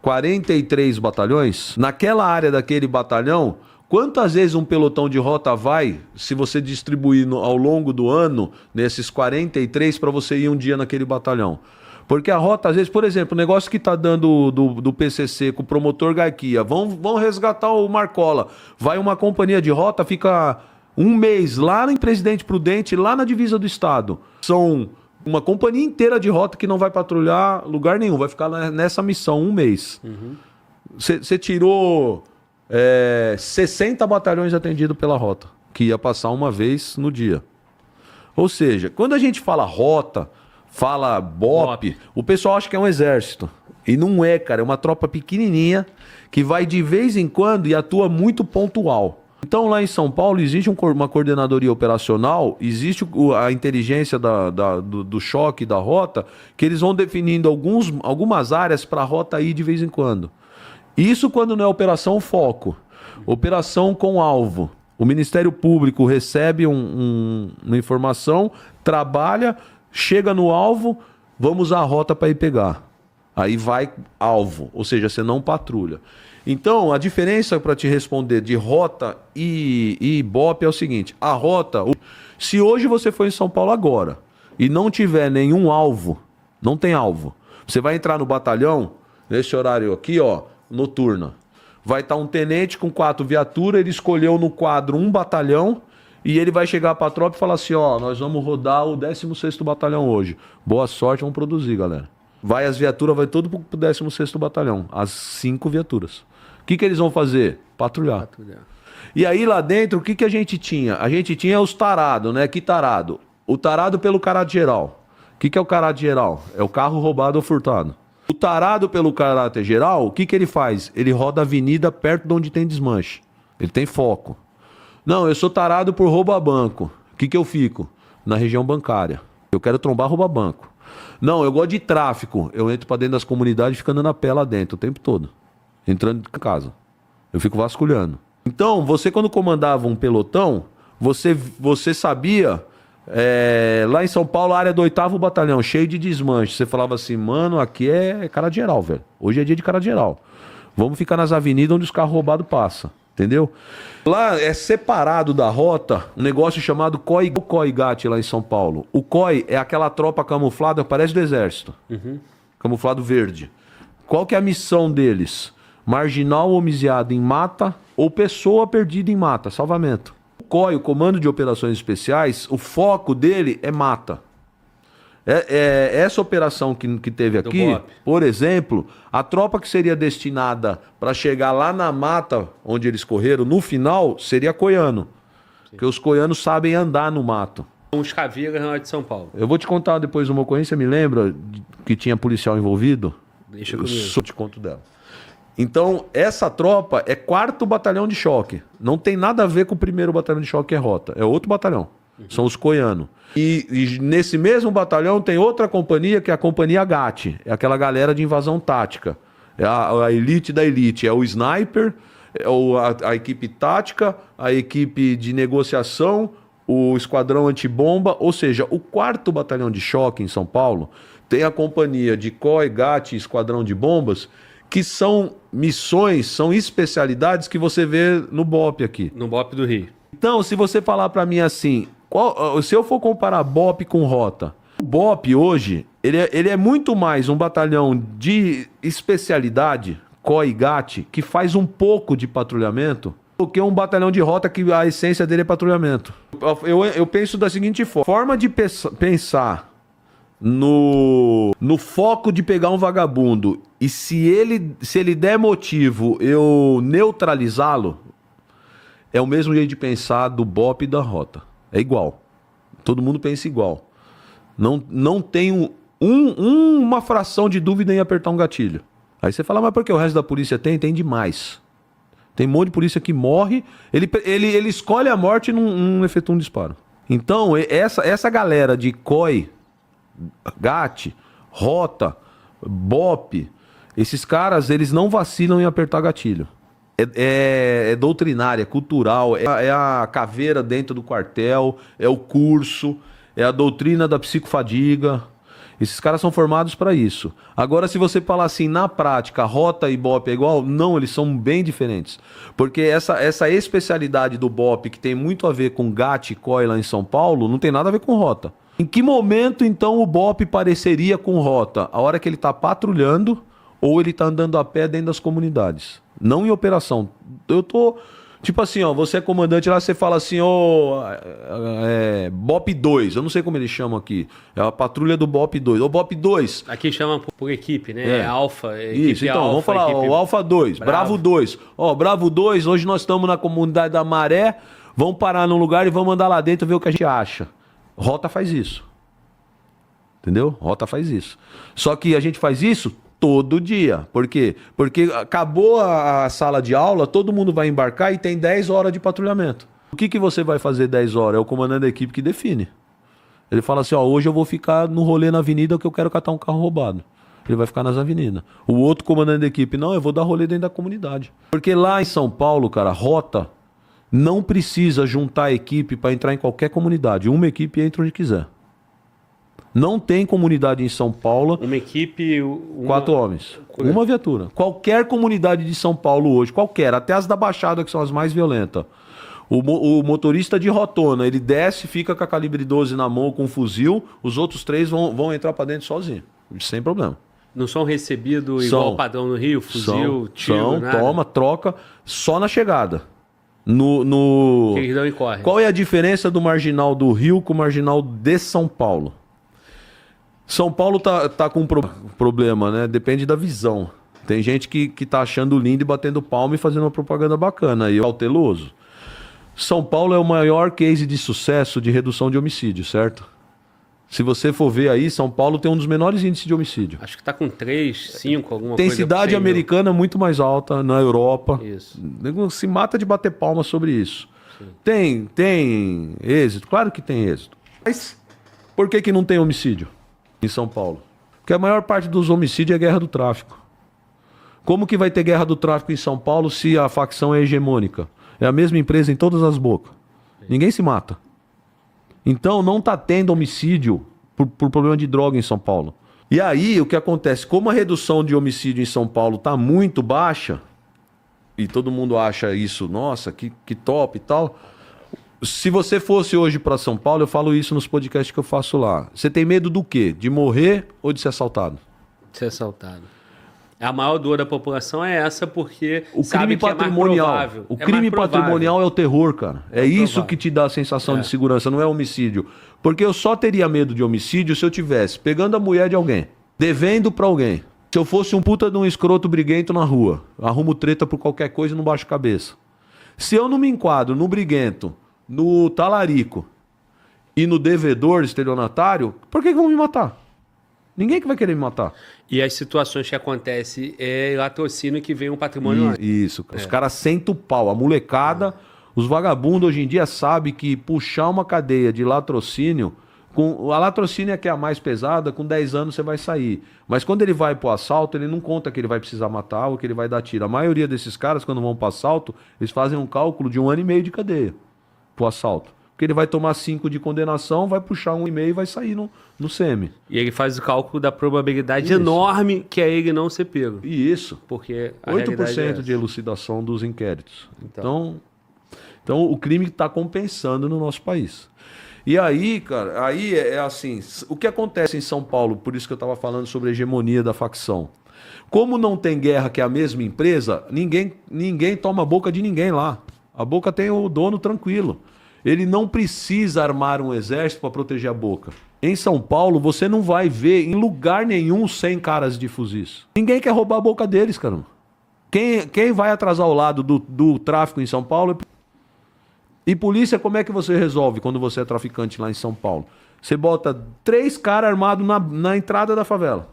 43 batalhões, naquela área daquele batalhão, quantas vezes um pelotão de rota vai, se você distribuir ao longo do ano, nesses 43, para você ir um dia naquele batalhão? Porque a rota, às vezes, por exemplo, o negócio que está dando do PCC com o promotor Garquia, vão resgatar o Marcola. Vai uma companhia de rota, fica 1 mês lá em Presidente Prudente, lá na divisa do Estado. São uma companhia inteira de rota que não vai patrulhar lugar nenhum, vai ficar nessa missão 1 mês. Você tirou 60 batalhões atendidos pela rota, que ia passar uma vez no dia. Ou seja, quando a gente fala rota, fala BOP, o pessoal acha que é um exército. E não é, cara, é uma tropa pequenininha que vai de vez em quando e atua muito pontual. Então lá em São Paulo existe uma coordenadoria operacional, existe a inteligência do choque da rota, que eles vão definindo algumas áreas para a rota ir de vez em quando. Isso quando não é operação foco. Operação com alvo. O Ministério Público recebe uma informação, trabalha, chega no alvo, vamos usar a rota para ir pegar. Aí vai alvo, ou seja, você não patrulha. Então, a diferença para te responder de rota e BOP é o seguinte: a rota, se hoje você for em São Paulo agora e não tiver nenhum alvo, não tem alvo, você vai entrar no batalhão, nesse horário aqui, ó, noturna. Vai estar um tenente com 4 viaturas, ele escolheu no quadro um batalhão E ele vai chegar pra tropa e falar assim, ó, nós vamos rodar o 16º Batalhão hoje. Boa sorte, vamos produzir, galera. Vai as viaturas, vai todo pro 16º Batalhão. As 5 viaturas. O que eles vão fazer? Patrulhar. E aí lá dentro, o que a gente tinha? A gente tinha os tarados, né? Que tarado? O tarado pelo caráter geral. O que é o caráter geral? É o carro roubado ou furtado. O tarado pelo caráter geral, o que ele faz? Ele roda a avenida perto de onde tem desmanche. Ele tem foco. Não, eu sou tarado por roubo a banco. O que eu fico? Na região bancária. Eu quero trombar roubo a banco. Não, eu gosto de tráfico. Eu entro pra dentro das comunidades ficando na pé lá dentro o tempo todo. Entrando em casa. Eu fico vasculhando. Então, você quando comandava um pelotão, você sabia... lá em São Paulo, a área do 8º Batalhão, cheio de desmanche. Você falava assim, mano, aqui é cara de geral, velho. Hoje é dia de cara de geral. Vamos ficar nas avenidas onde os carros roubados passam. Entendeu? Lá é separado da rota um negócio chamado COI-GAT lá em São Paulo. O COI é aquela tropa camuflada, parece do exército. Camuflado verde. Qual que é a missão deles? Marginal homiziado em mata ou pessoa perdida em mata, salvamento. O COI, o Comando de Operações Especiais, o foco dele é mata. Essa operação que teve aqui, por exemplo, a tropa que seria destinada para chegar lá na mata onde eles correram, no final, seria coiano. Porque os coianos sabem andar no mato. Uns caveiras lá de São Paulo. Eu vou te contar depois uma ocorrência, me lembra que tinha policial envolvido? Deixa comigo. Eu te conto dela. Então, essa tropa é 4º Batalhão de Choque. Não tem nada a ver com o 1º Batalhão de Choque, que é rota. É outro batalhão. São os coianos. E nesse mesmo batalhão tem outra companhia, que é a Companhia GAT. É aquela galera de invasão tática. É a elite da elite. É o sniper, a equipe tática, a equipe de negociação, o esquadrão antibomba. Ou seja, o 4º Batalhão de Choque em São Paulo tem a companhia de COI, GAT e esquadrão de bombas, que são missões, são especialidades que você vê no BOP aqui. No BOP do Rio. Então, se você falar pra mim assim, se eu for comparar BOP com rota, o BOP hoje, ele é muito mais um batalhão de especialidade, COI e GAT, que faz um pouco de patrulhamento, do que um batalhão de rota que a essência dele é patrulhamento. Eu penso da seguinte forma de pensar no foco de pegar um vagabundo, e se ele der motivo eu neutralizá-lo, é o mesmo jeito de pensar do BOP e da rota. É igual. Todo mundo pensa igual. Não tem uma fração de dúvida em apertar um gatilho. Aí você fala, mas por que o resto da polícia tem? Tem demais. Tem um monte de polícia que morre, ele escolhe a morte e não efetua um disparo. Então, essa galera de COI, GAT, rota, BOP, esses caras, eles não vacilam em apertar gatilho. É doutrinária, é cultural, é a caveira dentro do quartel, é o curso, é a doutrina da psicofadiga. Esses caras são formados para isso. Agora, se você falar assim, na prática, rota e BOP é igual, não, eles são bem diferentes. Porque essa especialidade do BOP, que tem muito a ver com GAT e COI lá em São Paulo, não tem nada a ver com rota. Em que momento, então, o BOP pareceria com rota? A hora que ele está patrulhando ou ele está andando a pé dentro das comunidades. Não em operação. Eu tô... Tipo assim, ó, você é comandante lá, você fala assim, BOP 2, eu não sei como eles chamam aqui. É a patrulha do BOP 2. Ô, BOP 2. Aqui chama por equipe, né? É Alfa. Isso, então, vamos falar, o Alfa 2, Bravo 2. Ó, Bravo 2, hoje nós estamos na comunidade da Maré, vamos parar num lugar e vamos andar lá dentro ver o que a gente acha. Rota faz isso. Entendeu? Rota faz isso. Só que a gente faz isso todo dia. Por quê? Porque acabou a sala de aula, todo mundo vai embarcar e tem 10 horas de patrulhamento. O que você vai fazer 10 horas? É o comandante da equipe que define. Ele fala assim, ó, hoje eu vou ficar no rolê na avenida que eu quero catar um carro roubado. Ele vai ficar nas avenidas. O outro comandante da equipe, não, eu vou dar rolê dentro da comunidade. Porque lá em São Paulo, cara, rota não precisa juntar a equipe para entrar em qualquer comunidade. Uma equipe entra onde quiser. Não tem comunidade em São Paulo. Uma equipe... 4 homens. Uma viatura. Qualquer comunidade de São Paulo hoje, qualquer, até as da Baixada, que são as mais violentas. O motorista de rotona, ele desce, fica com a calibre 12 na mão, com um fuzil, os outros 3 vão entrar para dentro sozinho, sem problema. Não são recebidos igual o padrão no Rio? Fuzil, tiro, nada? Toma, troca, só na chegada. No... Que eles não incorrem. Qual é a diferença do marginal do Rio com o marginal de São Paulo? São Paulo tá com um problema, né? Depende da visão. Tem gente que tá achando lindo e batendo palma e fazendo uma propaganda bacana. E eu cauteloso. São Paulo é o maior case de sucesso de redução de homicídio, certo? Se você for ver aí, São Paulo tem um dos menores índices de homicídio. Acho que tá com 3, 5, alguma Tem coisa. cidade americana muito mais alta, na Europa. Isso. Nego se mata de bater palma sobre isso. Tem êxito? Claro que tem êxito. Mas por que não tem homicídio em São Paulo? Porque a maior parte dos homicídios é guerra do tráfico. Como que vai ter guerra do tráfico em São Paulo se a facção é hegemônica? É a mesma empresa em todas as bocas. Ninguém se mata. Então não está tendo homicídio por problema de droga em São Paulo. E aí o que acontece? Como a redução de homicídio em São Paulo está muito baixa, e todo mundo acha isso, nossa, que top e tal. Se você fosse hoje para São Paulo, eu falo isso nos podcasts que eu faço lá. Você tem medo do quê? De morrer ou de ser assaltado? Ser assaltado. A maior dor da população é essa, porque o sabe crime que patrimonial. é mais provável. O crime patrimonial é o terror, cara. É isso provável. que te dá a sensação de segurança, não é homicídio. Porque eu só teria medo de homicídio se eu tivesse pegando a mulher de alguém, devendo pra alguém. Se eu fosse um puta de um escroto briguento na rua, arrumo treta por qualquer coisa e não baixo cabeça. Se eu não me enquadro no briguento, no talarico e no devedor estelionatário, por que vão me matar? Ninguém que vai querer me matar. E as situações que acontecem é latrocínio que vem um patrimônio. Isso. Os caras sentam o pau. A molecada, os vagabundos hoje em dia sabem que puxar uma cadeia de latrocínio, a latrocínio é que é a mais pesada, com 10 anos você vai sair. Mas quando ele vai pro assalto, ele não conta que ele vai precisar matar ou que ele vai dar tiro. A maioria desses caras, quando vão pro assalto, eles fazem um cálculo de 1 ano e meio de cadeia pro assalto. Porque ele vai tomar 5 de condenação, vai puxar 1,5 e vai sair no semi. E ele faz o cálculo da probabilidade enorme que é ele não ser pego. E isso. Porque a 8% de elucidação dos inquéritos. Então o crime está compensando no nosso país. E aí, cara, aí é assim, o que acontece em São Paulo, por isso que eu estava falando sobre a hegemonia da facção. Como não tem guerra que é a mesma empresa, ninguém toma a boca de ninguém lá. A boca tem o dono tranquilo. Ele não precisa armar um exército para proteger a boca. Em São Paulo, você não vai ver em lugar nenhum 100 caras de fuzis. Ninguém quer roubar a boca deles, caramba. Quem vai atrasar o lado do tráfico em São Paulo? E polícia, como é que você resolve quando você é traficante lá em São Paulo? Você bota 3 caras armados na entrada da favela.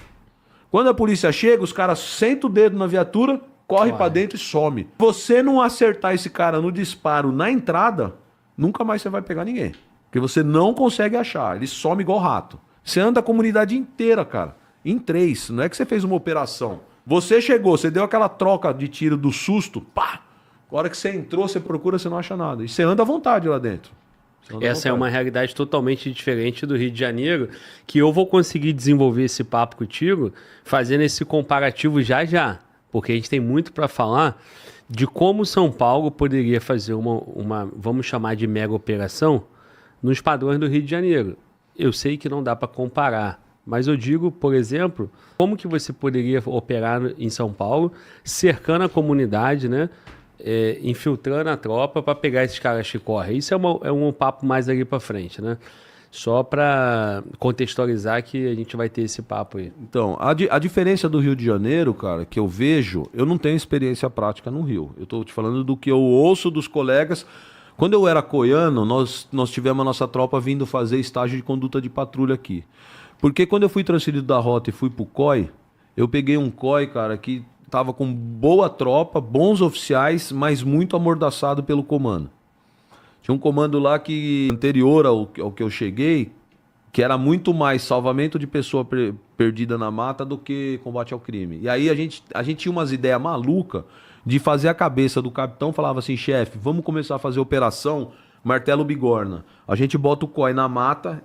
Quando a polícia chega, os caras sentam o dedo na viatura, corre para dentro e some. Se você não acertar esse cara no disparo na entrada, nunca mais você vai pegar ninguém. Porque você não consegue achar. Ele some igual rato. Você anda a comunidade inteira, cara. Em 3. Não é que você fez uma operação. Você chegou, você deu aquela troca de tiro do susto. Pá! A hora que você entrou, você procura, você não acha nada. E você anda à vontade lá dentro. Essa é uma realidade totalmente diferente do Rio de Janeiro, que eu vou conseguir desenvolver esse papo contigo fazendo esse comparativo já. Porque a gente tem muito para falar de como São Paulo poderia fazer uma, vamos chamar de mega operação, nos padrões do Rio de Janeiro. Eu sei que não dá para comparar, mas eu digo, por exemplo, como que você poderia operar em São Paulo, cercando a comunidade, né? Infiltrando a tropa para pegar esses caras que correm. Isso é um papo mais ali para frente, né? Só para contextualizar que a gente vai ter esse papo aí. Então, a diferença do Rio de Janeiro, cara, que eu vejo, eu não tenho experiência prática no Rio. Eu tô te falando do que eu ouço dos colegas. Quando eu era coiano, nós tivemos a nossa tropa vindo fazer estágio de conduta de patrulha aqui. Porque quando eu fui transferido da rota e fui pro COI, eu peguei um COI, cara, que tava com boa tropa, bons oficiais, mas muito amordaçado pelo comando. Tinha um comando lá que, anterior ao que eu cheguei, que era muito mais salvamento de pessoa perdida na mata do que combate ao crime. E aí a gente tinha umas ideias malucas de fazer a cabeça do capitão, falava assim, chefe, vamos começar a fazer operação Martelo Bigorna. A gente bota o COI na mata,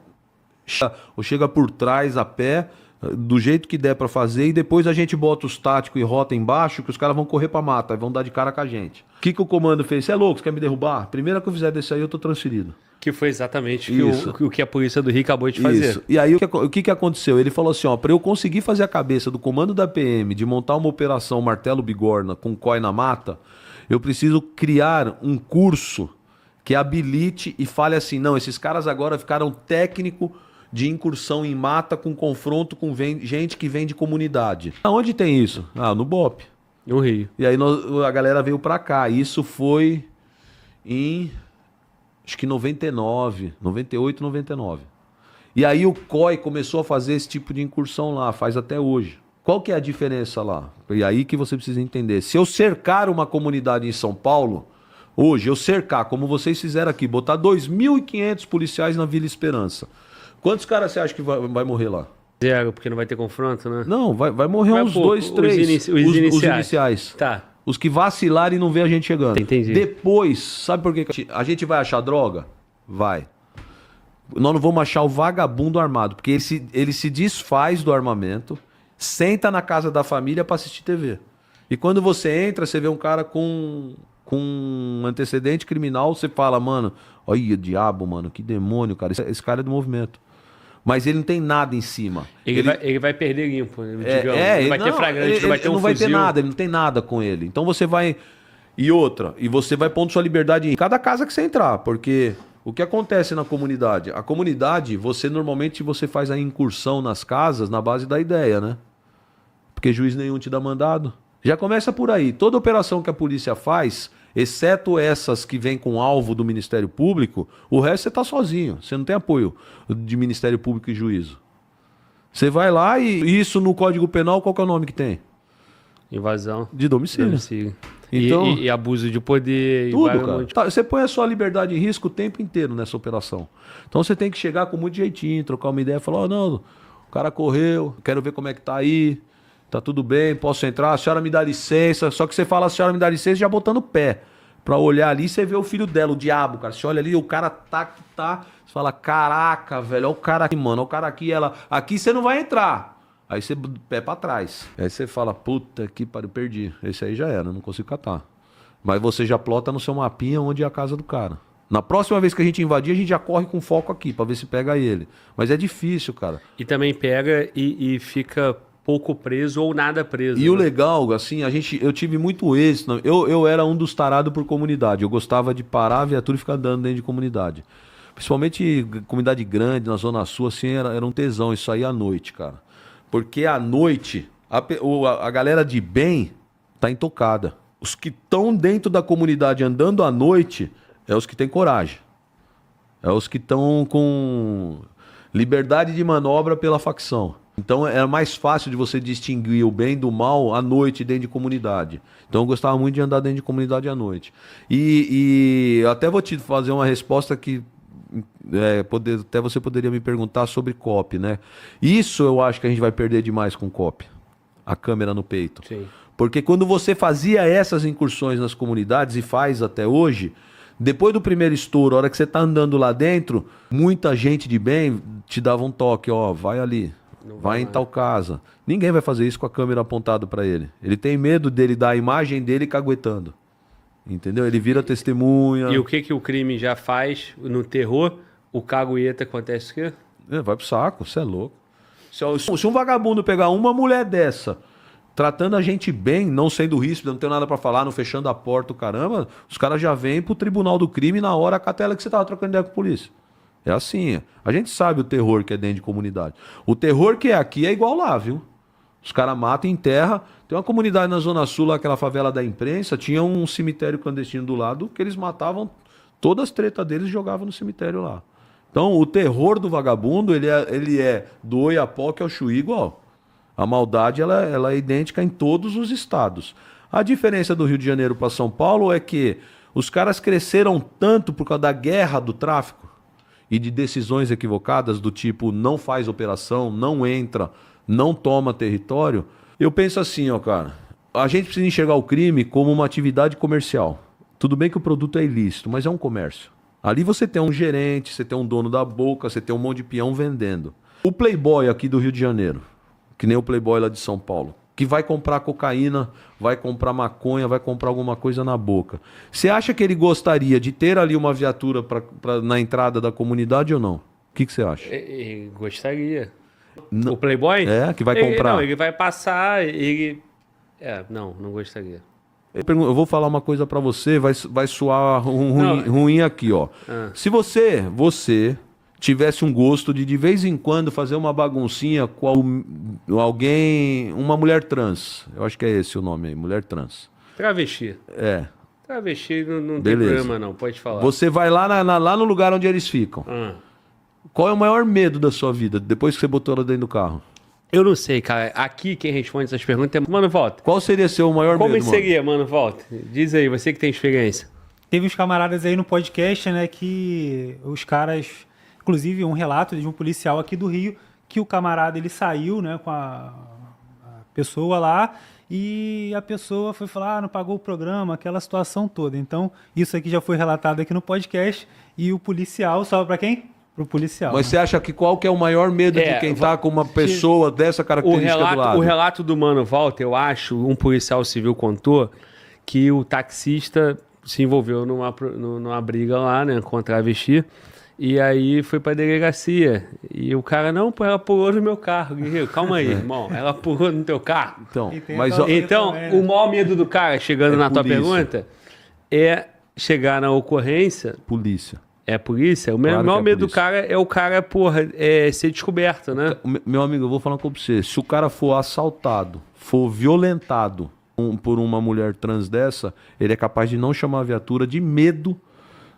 ou chega por trás a pé, do jeito que der pra fazer, e depois a gente bota os táticos e rota embaixo, que os caras vão correr pra mata, vão dar de cara com a gente. O que o comando fez? Você é louco, você quer me derrubar? Primeira que eu fizer desse aí, eu tô transferido. Que foi exatamente o que a polícia do Rio acabou de fazer. Isso. E aí o que aconteceu? Ele falou assim, ó, pra eu conseguir fazer a cabeça do comando da PM de montar uma operação Martelo Bigorna com COI na mata, Eu preciso criar um curso que habilite e fale assim, não, esses caras agora ficaram técnico de incursão em mata com confronto com gente que vem de comunidade. Aonde tem isso? Ah, no BOPE. No Rio. E aí a galera veio pra cá. Isso foi em, acho que 99, 98, 99. E aí o COI começou a fazer esse tipo de incursão lá, faz até hoje. Qual que é a diferença lá? E aí que você precisa entender. Se eu cercar uma comunidade em São Paulo, hoje eu cercar, como vocês fizeram aqui, botar 2.500 policiais na Vila Esperança. Quantos caras você acha que vai morrer lá? 0, porque não vai ter confronto, né? Não, vai morrer uns pouco. 2, 3. Os iniciais. Tá. Os que vacilarem e não vê a gente chegando. Entendi. Depois, sabe por que a gente vai achar droga? Vai. Nós não vamos achar o vagabundo armado, porque ele se desfaz do armamento, senta na casa da família pra assistir TV. E quando você entra, você vê um cara com um antecedente criminal, você fala, mano, olha, diabo, mano, que demônio, cara. Esse cara é do movimento. Mas ele não tem nada em cima. Ele vai perder limpo, digamos. Não vai ter flagrante, não vai ter um não vai ter fuzil. nada, ele não tem nada com ele. Então você vai... E outra, e você vai pondo sua liberdade em cada casa que você entrar, porque o que acontece na comunidade? A comunidade, normalmente você faz a incursão nas casas na base da ideia, né? Porque juiz nenhum te dá mandado. Já começa por aí. Toda operação que a polícia faz, exceto essas que vêm com alvo do Ministério Público, o resto você tá sozinho. Você não tem apoio de Ministério Público e juízo. Você vai lá e isso no Código Penal, qual que é o nome que tem? Invasão. De domicílio. Então, e abuso de poder. Tudo, cara. Tá, você põe a sua liberdade em risco o tempo inteiro nessa operação. Então você tem que chegar com muito jeitinho, trocar uma ideia, falar, não, o cara correu, quero ver como é que tá aí. Tá tudo bem, posso entrar? A senhora me dá licença. Só que você fala, a senhora me dá licença já botando o pé. Pra olhar ali, você vê o filho dela, o diabo, cara. Você olha ali, o cara tá. Você fala, caraca, velho, olha o cara aqui, mano. Olha o cara aqui, ela. Aqui você não vai entrar. Aí você pé pra trás. Aí você fala, puta que pariu, perdi. Esse aí já era, não consigo catar. Mas você já plota no seu mapinha onde é a casa do cara. Na próxima vez que a gente invadir, a gente já corre com foco aqui, pra ver se pega ele. Mas é difícil, cara. E também pega e fica pouco preso ou nada preso. E o legal, assim, eu tive muito êxito. Eu era um dos tarados por comunidade. Eu gostava de parar a viatura e ficar andando dentro de comunidade. Principalmente comunidade grande, na Zona Sul, assim, era um tesão isso aí à noite, cara. Porque à noite, a galera de bem tá intocada. Os que estão dentro da comunidade andando à noite é os que têm coragem. É os que estão com liberdade de manobra pela facção. Então era mais fácil de você distinguir o bem do mal à noite dentro de comunidade. Então eu gostava muito de andar dentro de comunidade à noite. E eu até vou te fazer uma resposta que até você poderia me perguntar sobre COP, né? Isso eu acho que a gente vai perder demais com COP. A câmera no peito. Sim. Porque quando você fazia essas incursões nas comunidades, e faz até hoje, depois do primeiro estouro, a hora que você tá andando lá dentro, muita gente de bem te dava um toque, ó, vai ali. Vai em tal casa. Ninguém vai fazer isso com a câmera apontada para ele. Ele tem medo dele dar a imagem dele caguetando. Entendeu? Ele vira testemunha. E o que o crime já faz no terror? O cagueta acontece o quê? Vai pro saco, você é louco. Se um vagabundo pegar uma mulher dessa, tratando a gente bem, não sendo ríspido, não tem nada para falar, não fechando a porta, o caramba, os caras já vêm pro tribunal do crime na hora com a tela que você tava trocando ideia com a polícia. É assim, a gente sabe o terror que é dentro de comunidade. O terror que é aqui é igual lá, viu? Os caras matam em terra. Tem uma comunidade na Zona Sul, lá, aquela favela da imprensa, tinha um cemitério clandestino do lado, que eles matavam, todas as tretas deles jogavam no cemitério lá. Então, o terror do vagabundo, ele é do Oiapoque ao Chuí igual. A maldade, ela é idêntica em todos os estados. A diferença do Rio de Janeiro para São Paulo é que os caras cresceram tanto por causa da guerra do tráfico, e de decisões equivocadas do tipo não faz operação, não entra, não toma território. Eu penso assim, ó, cara, a gente precisa enxergar o crime como uma atividade comercial. Tudo bem que o produto é ilícito, mas é um comércio. Ali você tem um gerente, você tem um dono da boca, você tem um monte de peão vendendo. O playboy aqui do Rio de Janeiro, que nem o playboy lá de São Paulo, que vai comprar cocaína, vai comprar maconha, vai comprar alguma coisa na boca. Você acha que ele gostaria de ter ali uma viatura na entrada da comunidade ou não? O que você acha? Gostaria. Não. O playboy? Que vai comprar. Não, ele vai passar, ele... não gostaria. Eu vou falar uma coisa pra você, vai soar ruim aqui, ó. Se você tivesse um gosto de vez em quando fazer uma baguncinha com alguém, uma mulher trans, eu acho que é esse o nome aí, mulher trans. Travesti. É. Travesti não tem problema não, pode falar. Você vai lá no lugar onde eles ficam. Qual é o maior medo da sua vida depois que você botou ela dentro do carro? Eu não sei, cara. Aqui quem responde essas perguntas é Mano Volta. Qual seria seu maior Como medo, seria, Mano Volta? Diz aí, você que tem experiência. Teve uns camaradas aí no podcast, né, que os caras, inclusive um relato de um policial aqui do Rio, que o camarada ele saiu, né, com a pessoa lá e a pessoa foi falar, não pagou o programa, aquela situação toda. Então, isso aqui já foi relatado aqui no podcast e o policial, salve pra quem? Pro policial. Mas né? você acha que qual que é o maior medo de quem tá com uma pessoa dessa característica do lado? O relato do Mano Walter, eu acho, um policial civil contou que o taxista se envolveu numa briga lá, né, contra a travesti, e aí foi pra delegacia. E o cara, não, pô, ela pulou no meu carro. Guerreiro, calma aí, irmão. Ela pulou no teu carro. Então, o maior medo do cara, chegando na tua pergunta, é chegar na ocorrência... Polícia. É polícia? O maior medo do cara é o cara, porra, ser descoberto, né? Meu amigo, eu vou falar com você. Se o cara for assaltado, for violentado por uma mulher trans dessa, ele é capaz de não chamar a viatura de medo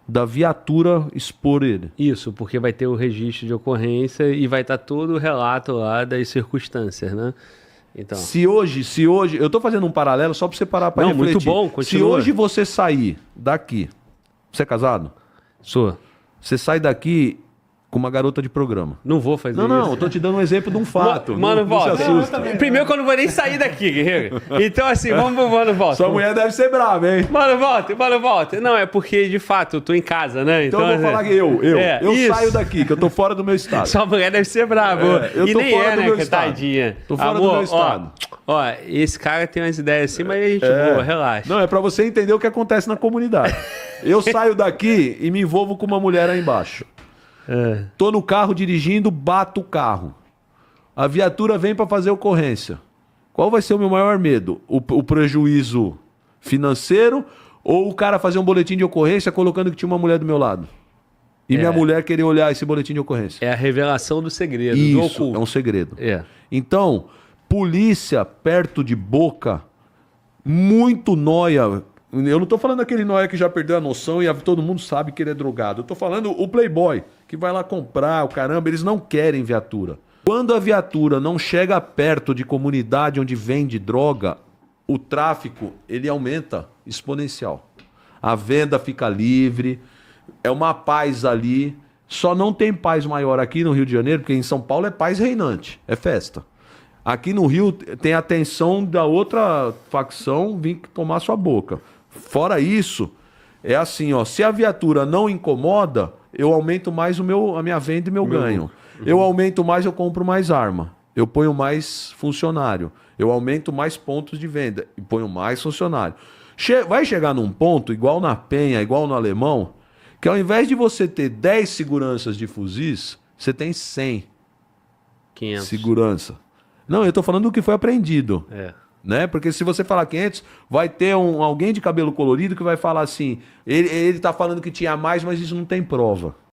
da viatura expor ele. Isso, porque vai ter o registro de ocorrência e vai estar todo o relato lá das circunstâncias, né? Então. Se hoje, eu tô fazendo um paralelo só pra você parar pra refletir. Muito bom, continua. Se hoje você sair daqui, você é casado? Sou. Você sai daqui com uma garota de programa. Não vou fazer isso. Não, eu tô te dando um exemplo de um fato. Mano, volta. Primeiro que eu não vou nem sair daqui, guerreiro. Então, assim, vamos pro Mano Volta. Sua mulher deve ser brava, hein? Mano, volta. Não, é porque, de fato, eu tô em casa, né? Então eu vou falar que eu saio daqui, que eu tô fora do meu estado. Sua mulher deve ser brava. Eu tô fora do meu estado. Tadinha. Tô fora do meu estado. Ó, esse cara tem umas ideias assim, mas a gente boa, relaxa. Não, é pra você entender o que acontece na comunidade. Eu saio daqui e me envolvo com uma mulher aí embaixo. Tô no carro dirigindo, bato o carro. A viatura vem pra fazer ocorrência. Qual vai ser o meu maior medo? O prejuízo financeiro ou o cara fazer um boletim de ocorrência colocando que tinha uma mulher do meu lado? E minha mulher querer olhar esse boletim de ocorrência. É a revelação do segredo, Isso, do oculto. É um segredo. Então, polícia perto de boca, muito nóia. Eu não tô falando aquele nóia que já perdeu a noção e todo mundo sabe que ele é drogado. Eu tô falando o playboy, que vai lá comprar, o caramba, eles não querem viatura. Quando a viatura não chega perto de comunidade onde vende droga, o tráfico, ele aumenta exponencial. A venda fica livre, é uma paz ali. Só não tem paz maior aqui no Rio de Janeiro, porque em São Paulo é paz reinante, é festa. Aqui no Rio tem a tensão da outra facção vir tomar sua boca. Fora isso, é assim, ó, se a viatura não incomoda, eu aumento mais a minha venda e meu ganho. Eu aumento mais, eu compro mais arma. Eu ponho mais funcionário. Eu aumento mais pontos de venda e ponho mais funcionário. Vai chegar num ponto, igual na Penha, igual no Alemão, que ao invés de você ter 10 seguranças de fuzis, você tem 100 500. segurança. Não, eu tô falando do que foi apreendido. Né? Porque se você falar 500, vai ter alguém de cabelo colorido que vai falar assim, ele tá falando que tinha mais, mas isso não tem prova.